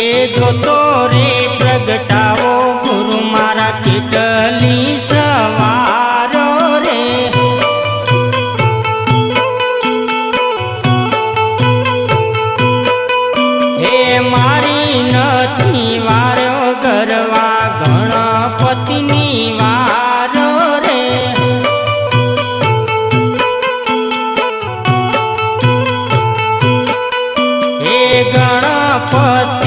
એ જોતો રે પ્રગટાવો ગુરુ મારા કેટલી સવારો રે હે મારી નથી વારો ગરવા ગણપતિની વારો રે હે ગણપતિ